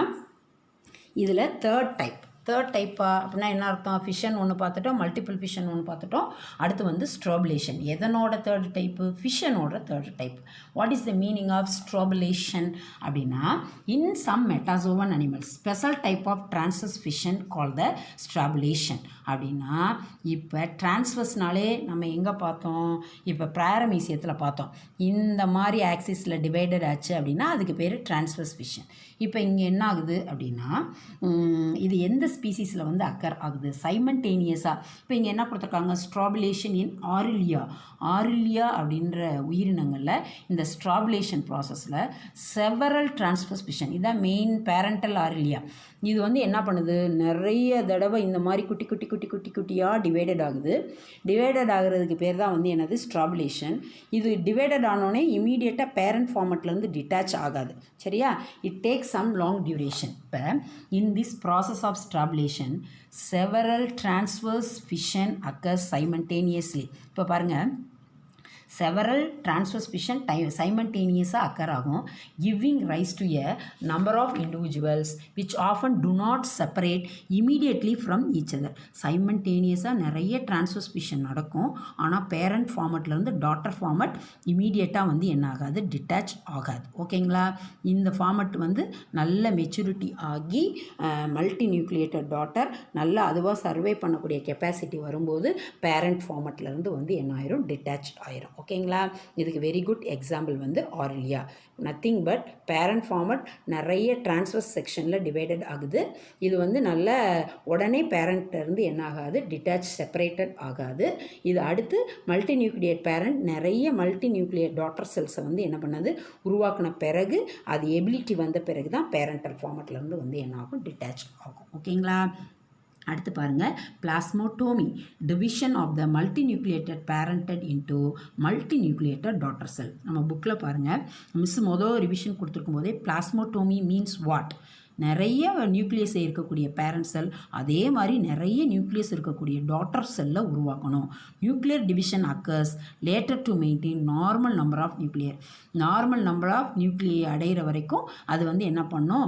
இதில் தேர்ட் டைப்பா அப்படின்னா என்ன அர்த்தம், ஃபிஷன் ஒன்று பார்த்துட்டோம், மல்டிபிள் ஃபிஷன் ஒன்று பார்த்துட்டோம். அடுத்து வந்து ஸ்ட்ராபுலேஷன். எதனோட தேர்ட் டைப்பு, ஃபிஷனோட third type. What is the meaning of strobilation அப்படின்னா, in some metazoan animals special type of transverse fission call the strobilation. அப்படின்னா இப்போ டிரான்ஸ்வர்ஸ்னாலே நம்ம எங்கே பார்த்தோம், இப்போ பிராரமீசியத்தில் பார்த்தோம். இந்த மாதிரி ஆக்சிஸில் டிவைடட் ஆச்சு அப்படின்னா அதுக்கு பேர் டிரான்ஸ்வர்ஸ் ஃபிஷன். இப்போ இங்கே என்ன ஆகுது அப்படின்னா, இது எந்த ஸ்பீசிஸில் வந்து அக்கர் ஆகுது, சைமன்டேனியஸாக. இப்போ இங்கே என்ன கொடுத்துருக்காங்க, ஸ்ட்ராபுலேஷன் இன் ஆரிலியா அப்படின்ற உயிரினங்களில் இந்த ஸ்ட்ராபுலேஷன் ப்ராசஸில் செவரல் டிரான்ஸ்வர்ஸ் ஃபிஷன், இதுதான் மெயின் பேரண்டல் ஆரிலியா. இது வந்து என்ன பண்ணுது, நிறைய தடவை இந்த மாதிரி குட்டியாக டிவைடட் ஆகுது. டிவைடட் ஆகிறதுக்கு பேர் தான் வந்து என்னது, ஸ்ட்ராபுலேஷன். இது டிவைடட் ஆனோடனே இமீடியட்டாக பேரண்ட் ஃபார்மட்லேருந்து டிட்டாச் ஆகாது. சரியா? It takes some long duration. இப்போ in this process of strobilation several transverse fission occurs simultaneously. இப்போ பாருங்கள், செவரல் டிரான்ஸ்வர்ஸ் ஃபிஷன் சைமன்டேனியஸாக அக்கர் ஆகும், giving rise to a number of individuals which often do not separate immediately from each other. சைமன்டேனியஸாக நிறைய transverse fission நடக்கும், ஆனால் parent ஃபார்மட்லேருந்து daughter format இமீடியட்டாக வந்து என்ன ஆகாது, டிட்டாச் ஆகாது. ஓகேங்களா? இந்த ஃபார்மட் வந்து நல்ல மெச்சூரிட்டி ஆகி மல்டி நியூக்ளியேட்டட் டாட்டர் நல்லா அதுவாக சர்வே பண்ணக்கூடிய கெப்பாசிட்டி வரும்போது பேரண்ட் ஃபார்மட்லேருந்து வந்து என்ன ஆயிரும், டிட்டாச் ஆயிரும். ஓகேங்களா? இதுக்கு வெரி குட் எக்ஸாம்பிள் வந்து ஆரிலியா. நத்திங் பட் பேரண்ட் ஃபார்மட் நிறைய டிரான்ஸ்வர்ஸ் செக்ஷனில் டிவைடட் ஆகுது. இது வந்து நல்ல உடனே பேரண்ட்லேருந்து என்ன ஆகாது, டிட்டாச் செப்பரேட்டட் ஆகாது. இது அடுத்து மல்டி நியூக்ளியேட் பேரண்ட் நிறைய மல்டி நியூக்ளியேட் டாட்டர் செல்ஸை வந்து என்ன பண்ணது, உருவாக்கின பிறகு அது எபிலிட்டி வந்த பிறகு தான் பேரண்டல் ஃபார்மட்லேருந்து வந்து என்ன ஆகும், டிட்டாச் ஆகும். ஓகேங்களா? அடுத்து பாருங்கள் plasmotomy division of the multinucleated parented into multinucleated daughter cell. நம்ம புக்கில் பாருங்கள் மிஸ் ரிவிஷன் கொடுத்துருக்கும் போதே பிளாஸ்மோட்டோமி மீன்ஸ் வாட், நிறைய நியூக்ளியஸ் இருக்கக்கூடிய பேரண்ட் செல் அதே மாதிரி நிறைய நியூக்ளியஸ் இருக்கக்கூடிய டாட்டர் செல்லை உருவாக்கணும். Nuclear division occurs later to maintain normal number of நியூக்ளியை அடைகிற வரைக்கும் அது வந்து என்ன பண்ணும்,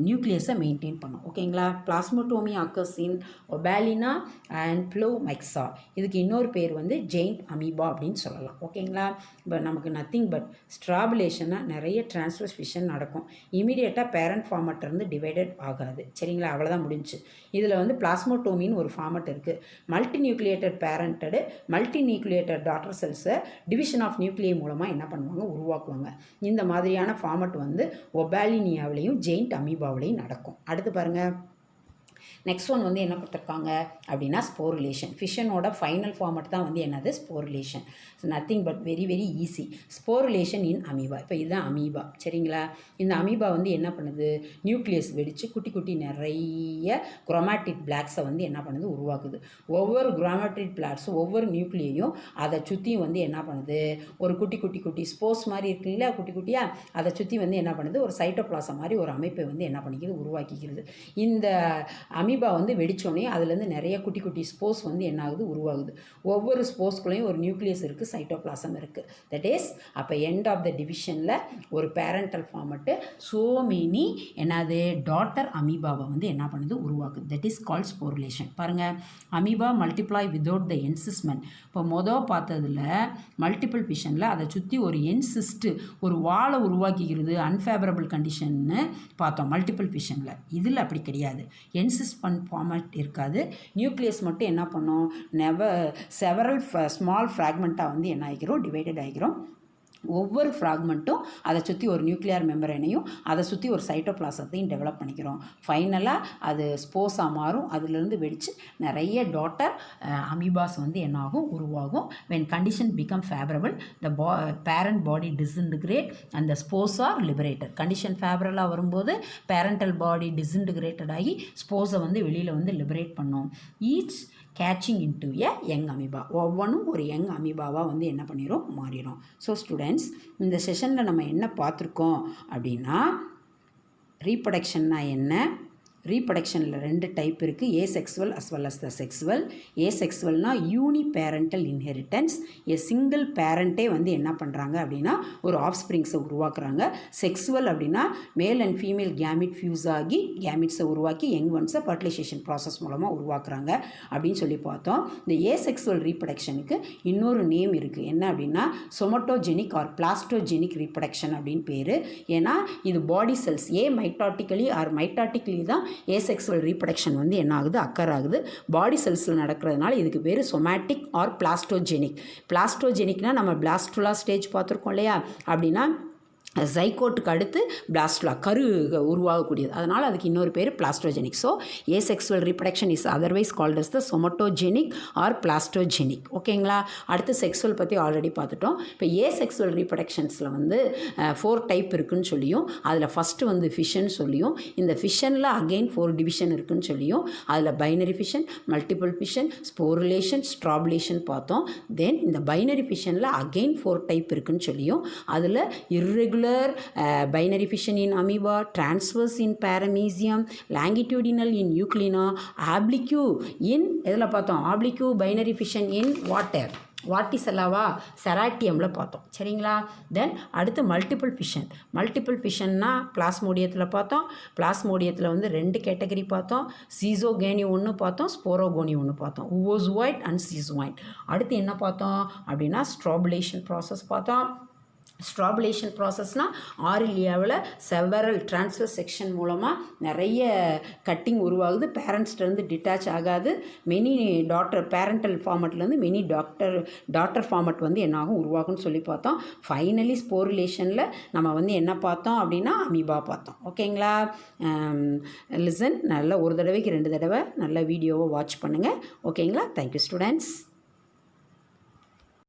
நியூக்ளியஸை மெயின்டைன் பண்ணும். ஓகேங்களா. Plasmotomy occurs in opalina and pelomyxa. இதுக்கு இன்னொரு பேர் வந்து ஜெயிண்ட் அமீபா அப்படின்னு சொல்லலாம். ஓகேங்களா. இப்போ நமக்கு நத்திங் பட் ஸ்ட்ராபுலேஷனாக நிறைய டிரான்ஸ்ஃபர் ஃபிஷன் நடக்கும். இமீடியட்டாக பேரண்ட் ஃபார்மட் இருந்து டிவைடட் ஆகாது. சரிங்களா. அவ்வளோதான் முடிஞ்சு. இதில் வந்து பிளாஸ்மோட்டோமின்னு ஒரு ஃபார்மட் இருக்குது. மல்டிநியூக்ளியேட்டட் பேரண்டடு மல்டிநியூக்ளியேட்டட் டாட்டர் செல்ஸை டிவிஷன் ஆஃப் நியூக்ளியை மூலமாக என்ன பண்ணுவாங்க, உருவாக்குவாங்க. இந்த மாதிரியான ஃபார்மட் வந்து ஒபாலினியாவிலையும் ஜெயிண்ட் அமீபாவிலையும் நடக்கும். அடுத்து பாருங்கள். நெக்ஸ்ட் ஒன் வந்து என்ன கொடுத்துருக்காங்க அப்படின்னா ஸ்போரிலேஷன். ஃபிஷனோட ஃபைனல் ஃபார்மட் தான் வந்து என்னது, sporulation. Nothing but very very easy. Sporulation in amoeba. இப்போ இதுதான் அமீபா. சரிங்களா. இந்த அமீபா வந்து என்ன பண்ணுது, நியூக்ளியஸ் வெடித்து குட்டி குட்டி நிறைய குரோமாட்டிக் பிளாக்ஸை வந்து என்ன பண்ணுது, உருவாக்குது. ஒவ்வொரு குரோமாட்டிக் பிளாக்ஸும் ஒவ்வொரு நியூக்ளியையும் அதை சுற்றியும் வந்து என்ன பண்ணுது, ஒரு குட்டி குட்டி குட்டி ஸ்போர்ஸ் மாதிரி இருக்குல்ல, குட்டி குட்டியாக அதை சுற்றி வந்து என்ன பண்ணுது, ஒரு சைட்டோபிளாசம் மாதிரி ஒரு அமைப்பை வந்து என்ன பண்ணிக்கிறது, உருவாக்கிக்கிறது. இந்த அமீபா வந்து வெடித்தோடனே அதுலேருந்து நிறைய குட்டி குட்டி ஸ்போர்ஸ் வந்து என்ன ஆகுது, உருவாகுது. ஒவ்வொரு ஸ்போர்ஸ்குள்ளேயும் ஒரு நியூக்ளியஸ் இருக்குது, சைட்டோபிளாசம் இருக்குது. தட் இஸ் அப்போ எண்ட் ஆஃப் த டிவிஷனில் ஒரு பேரண்டல் ஃபார்மட்டு ஸோ மெனி என்னது டாட்டர் அமீபாவை வந்து என்ன பண்ணுது, உருவாக்குது. That is called sporulation. பாருங்கள், amoeba multiply without the encystment. இப்போ பார்த்ததில் மல்டிபிள் ஃபிஷனில் அதை சுற்றி ஒரு என்சிஸ்ட்டு ஒரு வாழை உருவாக்கிக்கிறது அன்ஃபேவரபிள் கண்டிஷன்னு பார்த்தோம் மல்டிபிள் ஃபிஷனில். இதில் அப்படி கிடையாது. என்சிஸ்மெண்ட் ஃபார்மட் இருக்காது. நியூக்ளியஸ் மட்டும் என்ன பண்ணோம், செவரல் ஸ்மால் ஃப்ராக்மெண்ட்டாக வந்து என்ன ஆகிக்கிறோம், டிவைடட் ஆகிக்கிறோம். ஒவ்வொரு ஃப்ராக்மெண்ட்டும் அதை சுற்றி ஒரு நியூக்ளியர் மெம்பரனையும் அதை சுற்றி ஒரு சைட்டோபிளாசத்தையும் டெவலப் பண்ணிக்கிறோம். ஃபைனலாக அது ஸ்போர்ஸாக மாறும். அதிலிருந்து வெடித்து நிறைய டாட்டர் அமீபாஸ் வந்து என்னாகும், உருவாகும். When condition become favourable the parent body disintegrate and the spores are liberated. Condition ஃபேவரலாக வரும்போது பேரண்டல் பாடி டிஸ்இன்டிகிரேட்டட் ஆகி ஸ்போர்ஸை வந்து வெளியில் வந்து லிபரேட் பண்ணும். Each catching into a young amoeba. ஒவ்வொன்றும் ஒரு யங் அமீபாவாக வந்து என்ன பண்ணிடும், மாறிடும். ஸோ ஸ்டூடெண்ட்ஸ், இந்த செஷனில் நம்ம என்ன பார்த்துருக்கோம் அப்படின்னா, ரீப்ரொடக்ஷன்னா என்ன, ரீப்ரொடக்ஷனில் 2 டைப் இருக்குது, asexual as well as the sexual. ஏசெக்சுவல்னால் uni parental inheritance. Single பேரண்ட்டே வந்து என்ன பண்ணுறாங்க அப்படின்னா ஒரு ஆஃப்ஸ்ப்ரிங்ஸை உருவாக்குறாங்க. செக்ஸுவல் அப்படின்னா male and female gamete fuse ஆகி கேமிட்ஸை உருவாக்கி யங் ஒன்ஸை ஃபர்டிலைசேஷன் ப்ராசஸ் மூலமாக உருவாக்குறாங்க அப்படின்னு சொல்லி பார்த்தோம். இந்த ஏசெக்சுவல் ரீப்ரொடக்ஷனுக்கு இன்னொரு நேம் இருக்குது. என்ன அப்படின்னா சொமட்டோஜெனிக் ஆர் பிளாஸ்டோஜெனிக் ரீப்ரொடக்ஷன் அப்படின்னு பேர். ஏன்னா இது பாடி செல்ஸ் மைட்டாட்டிக்கலி ஆர் மைட்டாட்டிக்கலி தான் ஏசெக்சுவல் ரீப்ரொடக்ஷன் வந்து என்ன ஆகுது, அக்கர் ஆகுது. பாடி செல்ஸில் நடக்கிறதுனால இதுக்கு பேர் சொமேட்டிக் ஆர் பிளாஸ்டோஜெனிக். பிளாஸ்டோஜெனிக்னால் நம்ம பிளாஸ்டுலா ஸ்டேஜ் பார்த்துருக்கோம் இல்லையா, அப்படின்னா ஜைகோட்டுக்கு அடுத்து பிளாஸ்டுலா கரு உருவாகக்கூடியது. அதனால் அதுக்கு இன்னொரு பேர் blastogenic. So asexual reproduction is otherwise called as the somatogenic or blastogenic. ஓகேங்களா. அடுத்து செக்ஸுவல் பற்றி ஆல்ரெடி பார்த்துட்டோம். இப்போ ஏசெக்சுவல் ரீப்ரொடக்ஷன்ஸில் வந்து 4 டைப் இருக்குதுன்னு சொல்லியும், அதில் ஃபஸ்ட்டு வந்து ஃபிஷன் சொல்லியும், இந்த ஃபிஷனில் அகெயின் 4 டிவிஷன் இருக்குதுன்னு சொல்லியும், அதில் binary fission, multiple fission, sporulation, ஸ்ட்ராபுலேஷன் பார்த்தோம். தென் இந்த பைனரி ஃபிஷனில் அகெயின் 4 டைப் இருக்குதுன்னு சொல்லியும், அதில் irregular binary fission in amoeba, transverse in paramecium, longitudinal in euglena, oblique in எதில் பார்த்தோம், oblique binary fission in water, வாட்டிசெல்லாவா செராட்டியமில் பார்த்தோம். சரிங்களா. தென் அடுத்து மல்டிபிள் ஃபிஷன்னா பிளாஸ்மோடியத்தில் பார்த்தோம். பிளாஸ்மோடியத்தில் வந்து 2 கேட்டகரி பார்த்தோம். சீசோகேனி ஒன்று பார்த்தோம், ஸ்போரோகோனி ஒன்று பார்த்தோம். ஊவோசோயிட் அண்ட் சீசோயிட். அடுத்து என்ன பார்த்தோம் அப்படின்னா ஸ்ட்ராபுலேஷன் ப்ராசஸ் பார்த்தோம். ஸ்ட்ராபுலேஷன் ப்ராசஸ்னால் ஆரிலியாவில் செவரல் ட்ரான்ஸ்ஃபர் செக்ஷன் மூலமாக நிறைய கட்டிங் உருவாகுது. பேரண்ட்ஸ்லேருந்து டிட்டாச் ஆகாது. மெனி டாட்டர் பேரண்டல் ஃபார்மட்லேருந்து மெனி டாட்டர் ஃபார்மட் வந்து என்னாகும், உருவாகும்னு சொல்லி பார்த்தோம். ஃபைனலி ஸ்போரிலேஷனில் நம்ம வந்து என்ன பார்த்தோம் அப்படின்னா அமீபா பார்த்தோம். ஓகேங்களா. லிசன் நல்லா ஒரு தடவைக்கு 2 தடவை நல்ல வீடியோவை வாட்ச் பண்ணுங்கள். ஓகேங்களா. Thank you students.